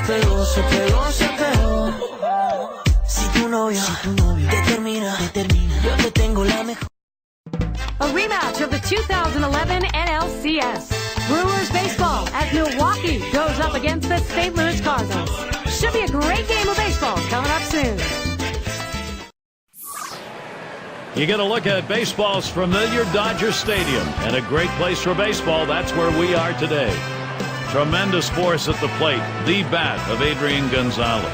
pegó, se pegó, se pegó. Si tu novio te termina, yo te tengo la mejor. A rematch of the 2011 NLCS. Brewers baseball as Milwaukee goes up against the St. Louis Cardinals. Should be a great game of baseball coming up soon. You get a look at baseball's familiar Dodger Stadium, and a great place for baseball. That's where we are today. Tremendous force at the plate, the bat of Adrian Gonzalez.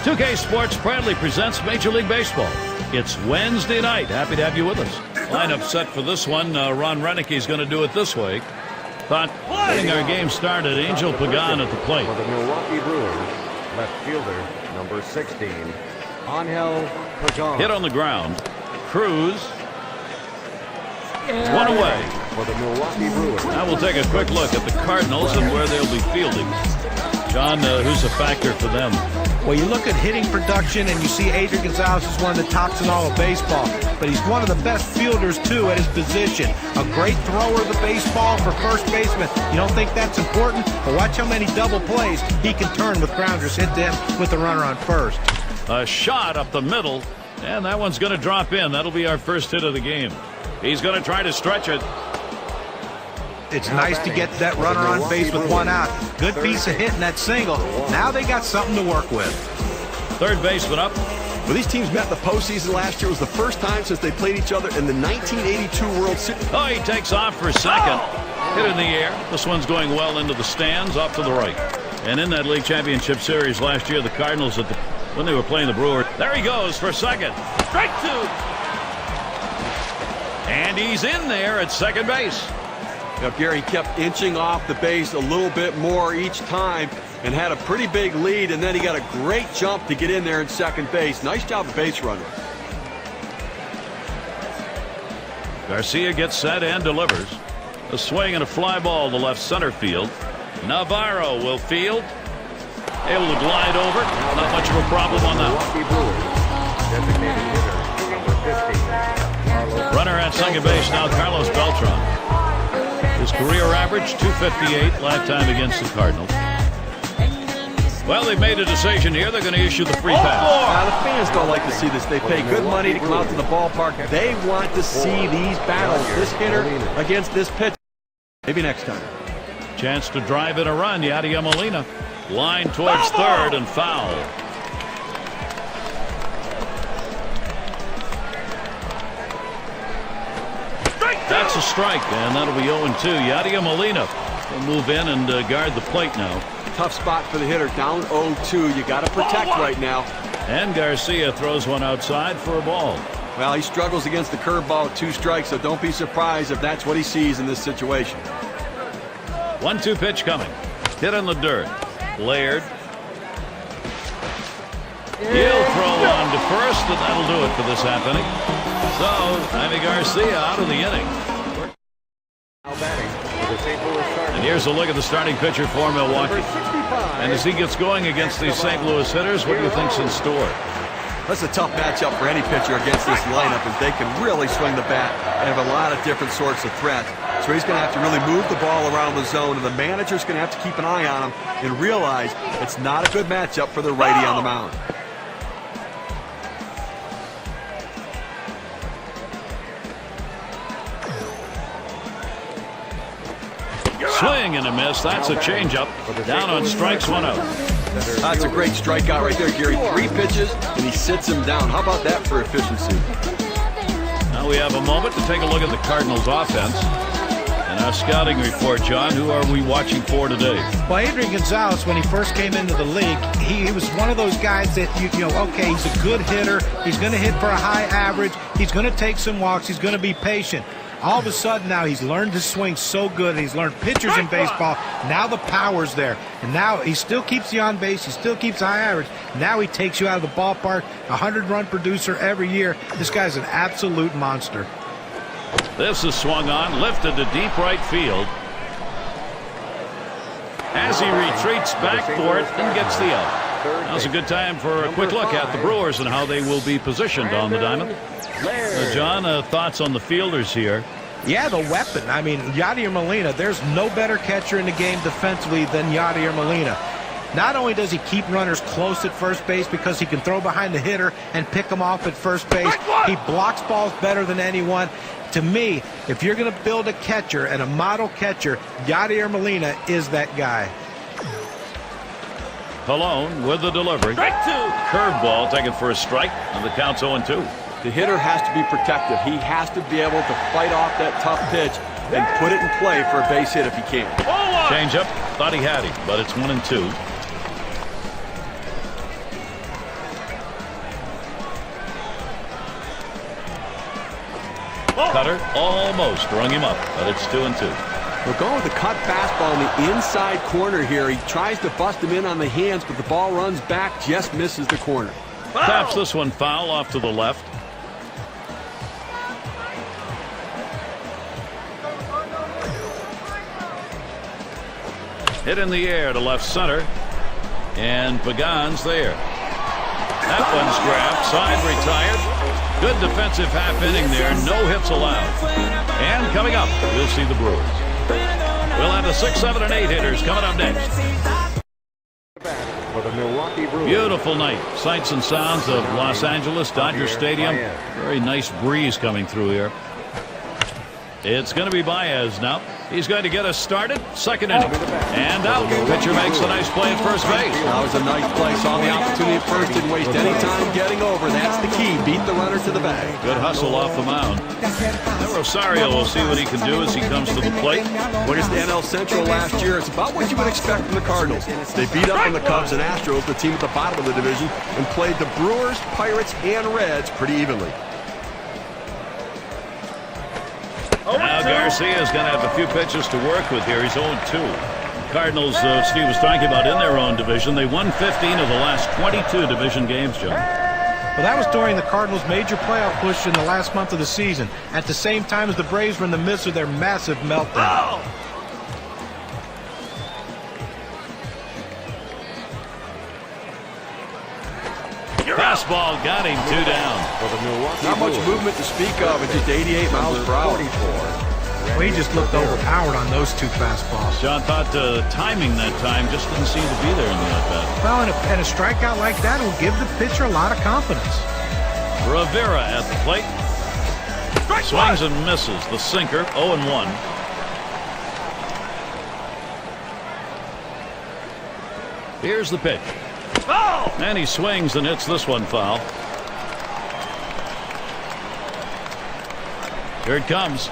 2K Sports proudly presents Major League Baseball. It's Wednesday night. Happy to have you with us. Lineup set for this one. Ron Renicke's going to do it this way. Thought getting our game started. Angel Pagan at the plate. For the Milwaukee Brewers, left fielder, number 16, Angel Pagan. Hit on the ground. Cruz. One away. For the Milwaukee Brewers. Now we'll take a quick look at the Cardinals and where they'll be fielding. John, who's a factor for them? Well, you look at hitting production and you see Adrian Gonzalez is one of the tops in all of baseball, but he's one of the best fielders too at his position. A great thrower of the baseball for first baseman. You don't think that's important? But watch how many double plays he can turn with grounders hit them with the runner on first. A shot up the middle, and that one's going to drop in. That'll be our first hit of the game. He's going to try to stretch it. It's nice to get that runner on base with one out. Good piece of hitting that single. Now they got something to work with. Third baseman up. Well, these teams met in the postseason last year. It was the first time since they played each other in the 1982 World Series. Oh, he takes off for second. Hit in the air. This one's going well into the stands, off to the right. And in that league championship series last year, the Cardinals, when they were playing the Brewers, there he goes for second. Strike two. And he's in there at second base. Now, Gary kept inching off the base a little bit more each time and had a pretty big lead, and then he got a great jump to get in there in second base. Nice job of base running. Garcia gets set and delivers. A swing and a fly ball to left center field. Navarro will field. Able to glide over. Not much of a problem on that. Runner at second base now, Carlos Beltran. His career average, 258 lifetime against the Cardinals. Well, they've made a decision here. They're going to issue the free pass. Now, the fans don't like to see this. They pay good money to come out to the ballpark. They want to see these battles. This hitter against this pitcher. Maybe next time. Chance to drive in a run. Yadier Molina. Line towards third and foul. That's a strike, and that'll be 0-2. Yadier Molina will move in and guard the plate now. Tough spot for the hitter, down 0-2. You got to protect right now. And Garcia throws one outside for a ball. Well, he struggles against the curveball with 2 strikes, so don't be surprised if that's what he sees in this situation. 1-2 pitch coming. Hit in the dirt. Laird. He'll throw on to first, and that'll do it for this half inning. So, Jaime Garcia out of the inning. And here's a look at the starting pitcher for Milwaukee. And as he gets going against these St. Louis hitters, what do you think's in store? That's a tough matchup for any pitcher against this lineup, as they can really swing the bat and have a lot of different sorts of threats. So he's going to have to really move the ball around the zone, and the manager's going to have to keep an eye on him and realize it's not a good matchup for the righty on the mound. Swing and a miss. That's a changeup. Down on strikes, 1 out. That's a great strikeout right there, Gary. 3 pitches, and he sits him down. How about that for efficiency? Now we have a moment to take a look at the Cardinals' offense. And our scouting report, John, who are we watching for today? Well, Adrian Gonzalez, when he first came into the league, he was one of those guys that, you know, okay, he's a good hitter. He's going to hit for a high average. He's going to take some walks. He's going to be patient. All of a sudden now he's learned to swing so good. He's learned pitchers in baseball. Now the power's there. And now he still keeps you on base. He still keeps high average. Now he takes you out of the ballpark. 100-run producer every year. This guy's an absolute monster. This is swung on, lifted to deep right field. As he retreats back for it and gets the out. Now's a good time for a quick look at the Brewers and how they will be positioned on the diamond. John, thoughts on the fielders here? Yeah, the weapon. I mean, Yadier Molina, there's no better catcher in the game defensively than Yadier Molina. Not only does he keep runners close at first base because he can throw behind the hitter and pick them off at first base, he blocks balls better than anyone. To me, if you're going to build a catcher and a model catcher, Yadier Molina is that guy. Colon with the delivery. Curveball taken for a strike, and the count's 0-2. The hitter has to be protective. He has to be able to fight off that tough pitch and put it in play for a base hit if he can. Change up. Thought he had him, but it's 1-2. Cutter almost rung him up, but it's 2-2. We're going with the cut fastball in the inside corner here. He tries to bust him in on the hands, but the ball runs back, just misses the corner. Taps this one foul off to the left. Hit in the air to left center, and Pagan's there. That one's grabbed, side retired. Good defensive half inning there, no hits allowed. And coming up, we'll see the Brewers. We'll have the 6, 7, and 8 hitters coming up next. For the Milwaukee Brewers. Beautiful night. Sights and sounds of Los Angeles, Dodger Stadium. Very nice breeze coming through here. It's going to be Baez now. He's going to get us started. Second inning. And out. Pitcher makes a nice play at first base. That was a nice play. Saw the opportunity at first. Didn't waste any time getting over. That's the key. Beat the runner to the bag. Good hustle off the mound. Now Rosario will see what he can do as he comes to the plate. What is the NL Central last year? It's about what you would expect from the Cardinals. They beat up on the Cubs and Astros, the team at the bottom of the division, and played the Brewers, Pirates, and Reds pretty evenly. Now Garcia's going to have a few pitches to work with here. He's 0-2. Cardinals, Steve was talking about in their own division. They won 15 of the last 22 division games, John. Well, that was during the Cardinals' major playoff push in the last month of the season, at the same time as the Braves were in the midst of their massive meltdown. Fastball got him, 2 down. For the Milwaukee Not much Brewers. movement to speak of. It's just 88 miles per hour. 44. Well, he just looked overpowered on those 2 fastballs. John thought timing that time just didn't seem to be there in the at-bat. Well, and a strikeout like that will give the pitcher a lot of confidence. Rivera at the plate. Swings and misses. The sinker, 0-1. Here's the pitch. And he swings and hits this one foul. Here it comes.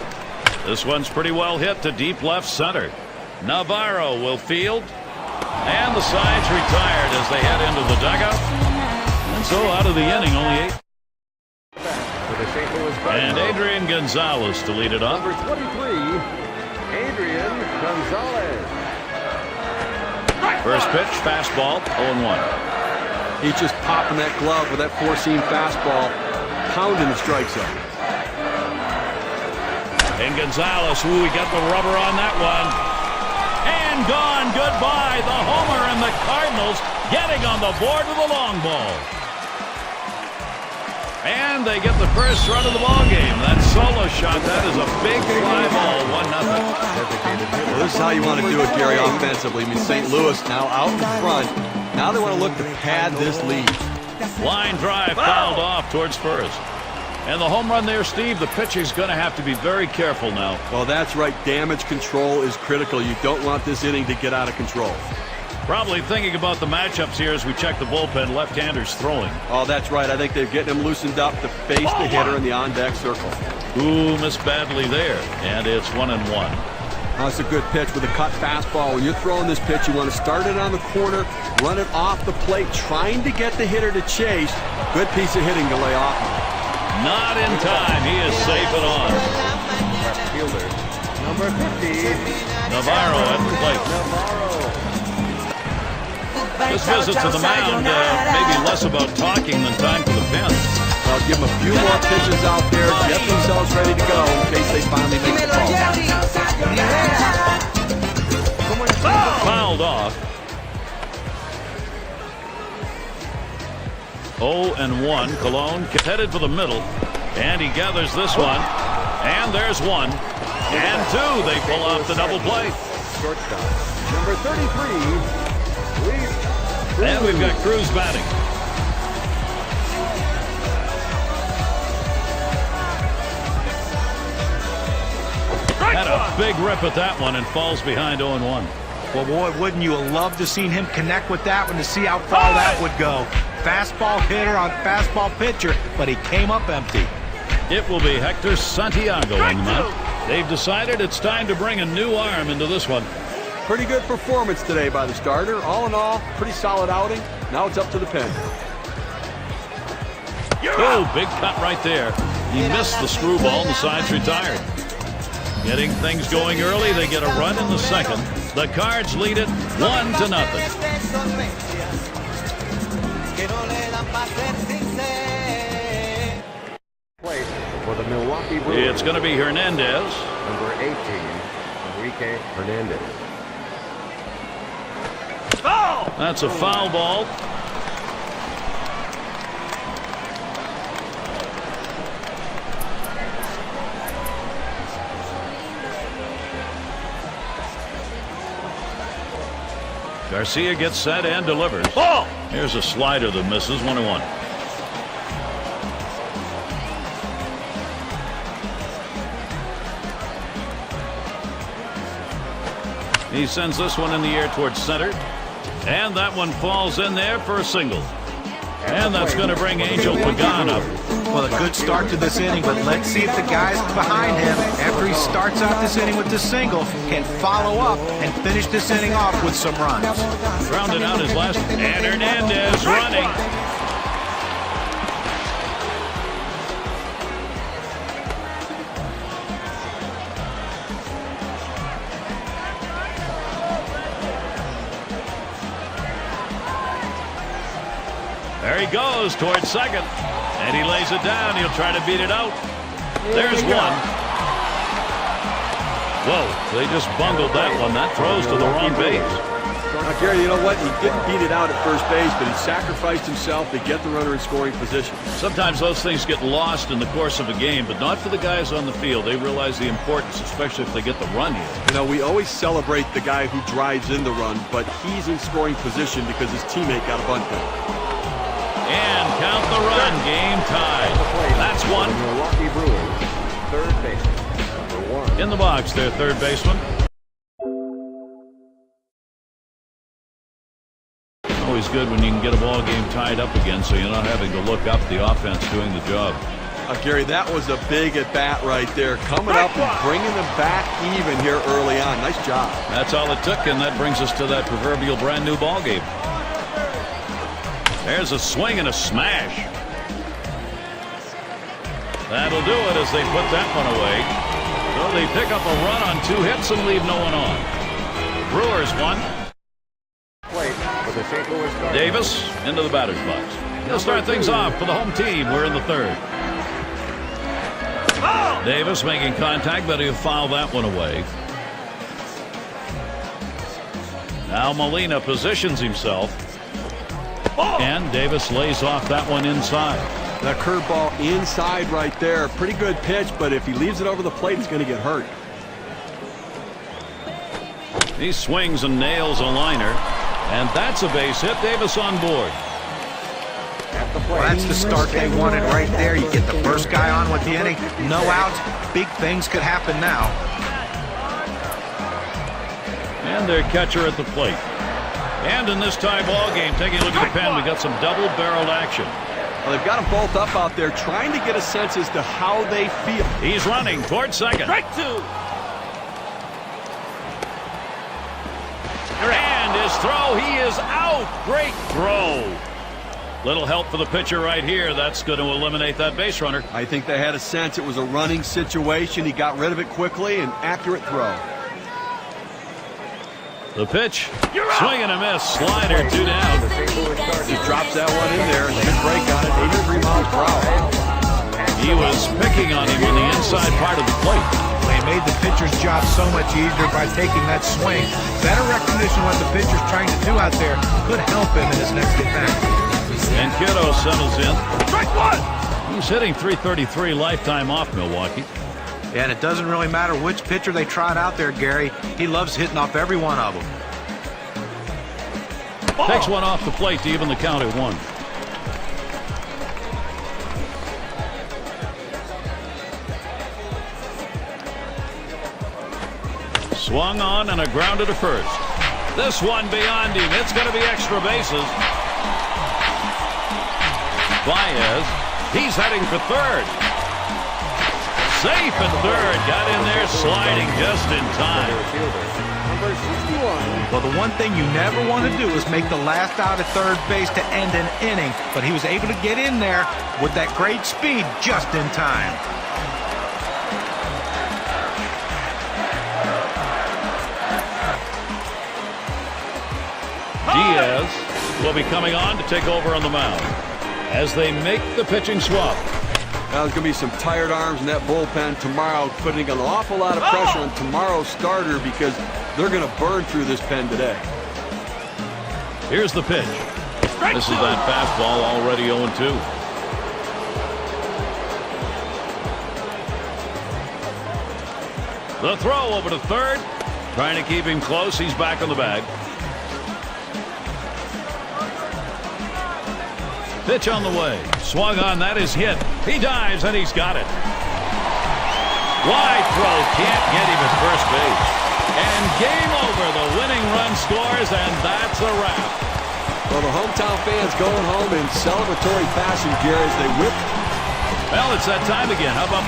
This one's pretty well hit to deep left center. Navarro will field. And the side's retired as they head into the dugout. And so out of the inning, only 8. For the St. Louis Cardinals. And Adrian Gonzalez to lead it off. Number 23, Adrian Gonzalez. First pitch, fastball, 0-1. He's just popping that glove with that four-seam fastball, pounding the strike zone. And Gonzalez, we got the rubber on that one. And gone, goodbye. The homer and the Cardinals getting on the board with a long ball. And they get the first run of the ball game. That solo shot, that is a big fly ball, 1-0. Well, this is how you want to do it, Gary, offensively. I mean, St. Louis now out in front. Now they want to look to pad this lead. Line drive fouled off towards first. And the home run there, Steve, the pitcher's going to have to be very careful now. Well, that's right. Damage control is critical. You don't want this inning to get out of control. Probably thinking about the matchups here as we check the bullpen. Left-handers throwing. Oh, that's right. I think they're getting him loosened up to face the hitter in the on-deck circle. Ooh, missed badly there. And it's 1-1. That's a good pitch with a cut fastball. When you're throwing this pitch, you want to start it on the corner, run it off the plate, trying to get the hitter to chase. Good piece of hitting to lay off. Not in time. He is safe and on. Left fielder, number 50, Navarro at the plate. This visit to the mound, maybe less about talking than time for the pen. I'll give them a few more pitches out there, get themselves ready to go in case they finally make the call. Fouled off. 0-1. Colon headed for the middle. And he gathers this one. And there's one. And two. They pull off the double play. Shortstop, number 33, Luis And we've got Cruz batting. Had a big rip at that one and falls behind 0-1. Well, boy, wouldn't you have loved to seen him connect with that one to see how far that would go. Fastball hitter on fastball pitcher, but he came up empty. It will be Hector Santiago in the mound. They've decided it's time to bring a new arm into this one. Pretty good performance today by the starter. All in all, pretty solid outing. Now it's up to the pen. Oh, big cut right there. He missed the screwball and the side's retired. Getting things going early, they get a run in the second. The Cards lead it 1-0. Plate for the Milwaukee Brewers. It's going to be Hernandez. Number 18, Enrique Hernandez. That's a foul ball. Garcia gets set and delivers. Ball! Here's a slider that misses. 1-1. He sends this one in the air towards center. And that one falls in there for a single. And that's going to bring Angel Pagan up. Well, a good start to this inning, but let's see if the guys behind him, after he starts out this inning with the single, can follow up and finish this inning off with some runs. Grounded out his last. And Hernandez running. There he goes towards second. And he lays it down. He'll try to beat it out. There's one. Whoa, they just bungled that one. That throws to the wrong base. Now, Gary, you know what? He didn't beat it out at first base, but he sacrificed himself to get the runner in scoring position. Sometimes those things get lost in the course of a game, but not for the guys on the field. They realize the importance, especially if they get the run here. You know, we always celebrate the guy who drives in the run, but he's in scoring position because his teammate got a bunt down. And count the run. Game tied. That's one. Milwaukee Brewers, third baseman, number 1. In the box, their third baseman. Always good when you can get a ball game tied up again, so you're not having to look up, the offense doing the job. Gary, that was a big at-bat right there. Coming up and bringing them back even here early on. Nice job. That's all it took, and that brings us to that proverbial brand-new ball game. There's a swing and a smash. That'll do it as they put that one away. So they pick up a run on 2 hits and leave no one on. Brewers won. Plate for the St. Louis Cardinals. Davis into the batter's box. He'll start things off for the home team. We're in the third. Davis making contact, but he'll foul that one away. Now Molina positions himself. And Davis lays off that one inside. That curveball inside right there. Pretty good pitch, but if he leaves it over the plate, he's going to get hurt. He swings and nails a liner. And that's a base hit. Davis on board. Well, that's the start they wanted right there. You get the first guy on with the inning. No outs. Big things could happen now. And their catcher at the plate. And in this tie ball game, taking a look at the pen, we got some double-barreled action. Well, they've got them both up out there trying to get a sense as to how they feel. He's running towards second. Strike 2. And his throw, he is out. Great throw. Little help for the pitcher right here. That's going to eliminate that base runner. I think they had a sense it was a running situation. He got rid of it quickly, an accurate throw. The pitch, swing and a miss, slider, 2 down. Just drops that one in there. Good break on it, 83 miles per hour. He was picking on him on the inside part of the plate. They made the pitcher's job so much easier by taking that swing. Better recognition of what the pitcher's trying to do out there could help him in his next at-bat. And Kiddo settles in. Strike 1! He's hitting .333 lifetime off Milwaukee. And it doesn't really matter which pitcher they trot out there, Gary. He loves hitting off every one of them. Takes one off the plate to even the count at 1. Swung on and a grounder to first. This one beyond him. It's going to be extra bases. Baez, he's heading for third. Safe at third. Got in there sliding just in time. Number 61. Well, the one thing you never want to do is make the last out at third base to end an inning, but he was able to get in there with that great speed just in time. Diaz will be coming on to take over on the mound as they make the pitching swap. Now, there's going to be some tired arms in that bullpen tomorrow, putting an awful lot of pressure on tomorrow's starter because they're going to burn through this pen today. Here's the pitch. This is that fastball, already 0-2. The throw over to third. Trying to keep him close. He's back on the bag. Pitch on the way. Swung on. That is hit. He dives and he's got it. Wide throw. Can't get him at first base. And game over. The winning run scores, and that's a wrap. Well, the hometown fans going home in celebratory fashion, Gary, as they whip. Well, it's that time again. How about...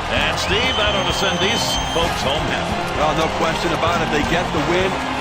And Steve, that ought to send these folks home happy. Well, no question about it. They get the win.